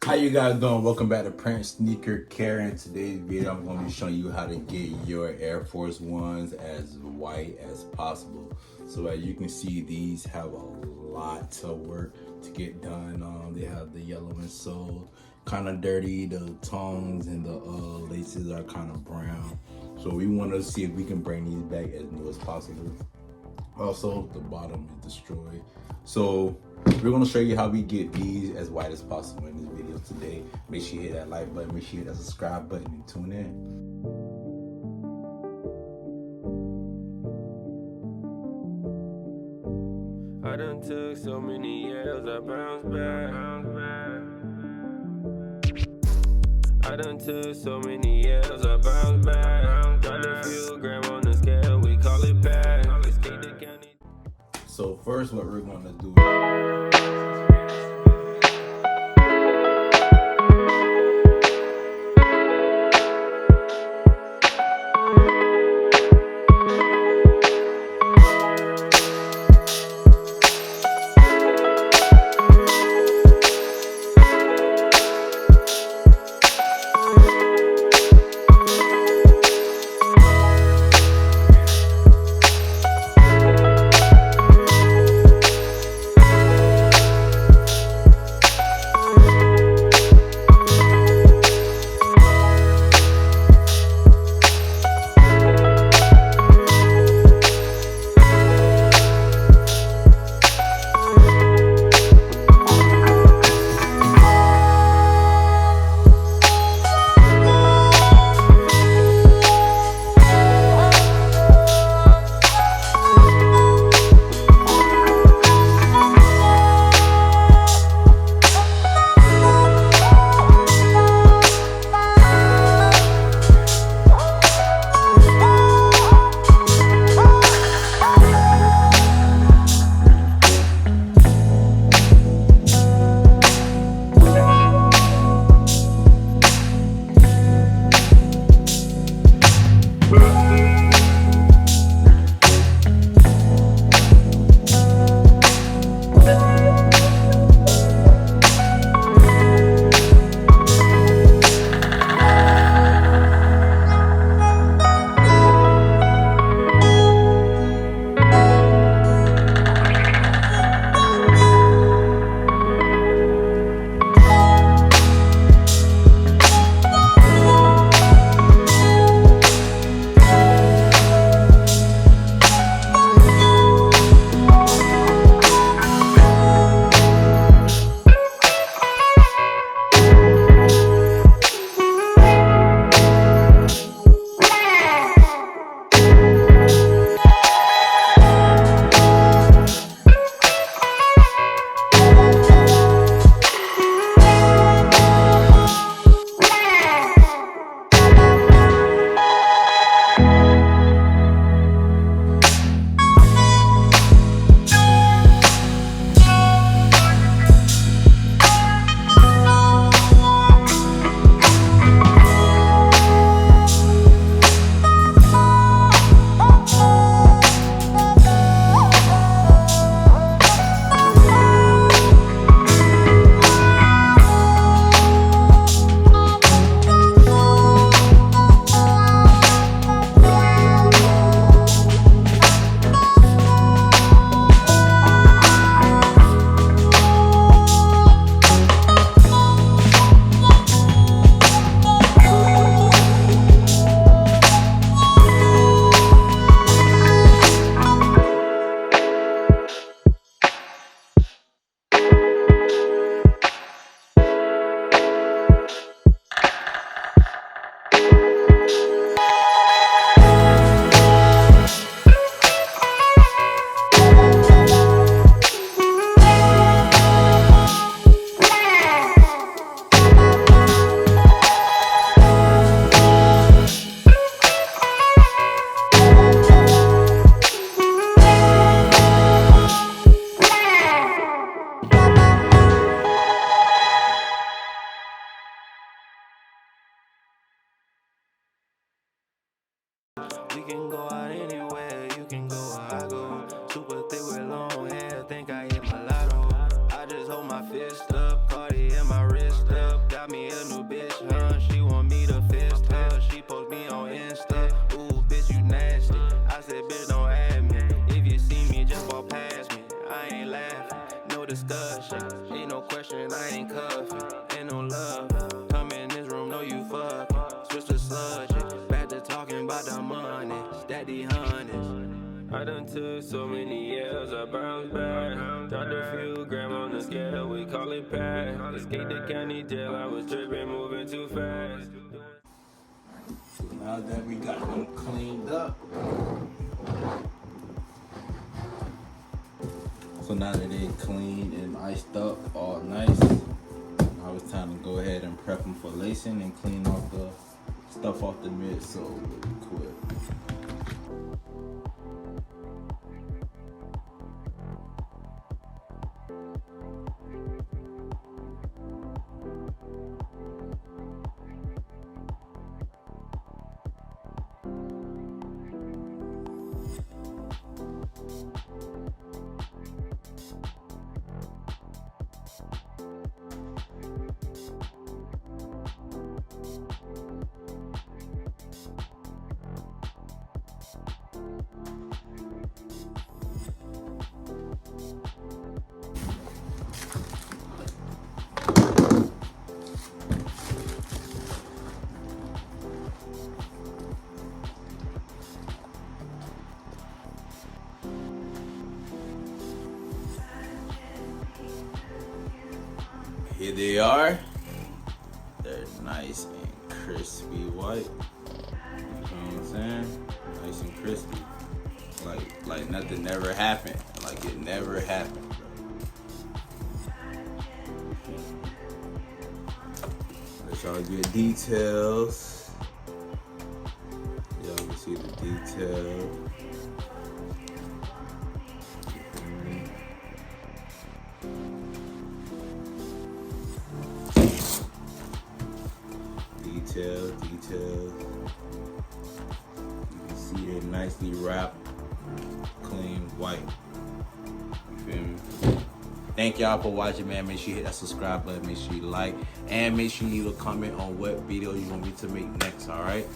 How you guys doing? Welcome back to Print Sneaker Care. In today's video, I'm going to be showing you how to get your Air Force Ones as white as possible. So as you can see, these have a lot of work to get done. They have the yellow insole, kind of dirty. The tongues and the laces are kind of brown. So we want to see if we can bring these back as new as possible. Also, the bottom is destroyed. So we're gonna show you how we get these as white as possible in this video today. Make sure you hit that like button, make sure you hit that subscribe button, and tune in. I done took so many years, I bounce back. I done took so many years, I bounce back. Got a few gram on the scale, we call it back. So first, what we're gonna do. switched up. Got me a new bitch, huh? She want me to fist her. She post me on Insta. Ooh, bitch, you nasty. I said, bitch, don't add me. If you see me, just walk past me. I ain't laughing, no discussion. Ain't no question, I ain't cuffing. Ain't no love. Come in this room, know you fucking. Switch the subject. Back to talking about the money. Daddy honeys. I done took so many years, I bounced back. Dropped a few grams on the scale, we call it pack. Escaped the county jail, I was tripping, moving too fast. So now that we got them cleaned up, so now that they clean and iced up, all nice, now it's time to go ahead and prep them for lacing and clean off the stuff off the midsole really quick. Here they are. They're nice and crispy white. You know what I'm saying? Nice and crispy. Like nothing never happened. Like it never happened, bro. Let y'all get details. Y'all can see the detail. Details. You can see it nicely wrapped, clean, white. You feel me? Thank y'all for watching, man. Make sure you hit that subscribe button. Make sure you like, and make sure you leave a comment on what video you want me to make next. All right.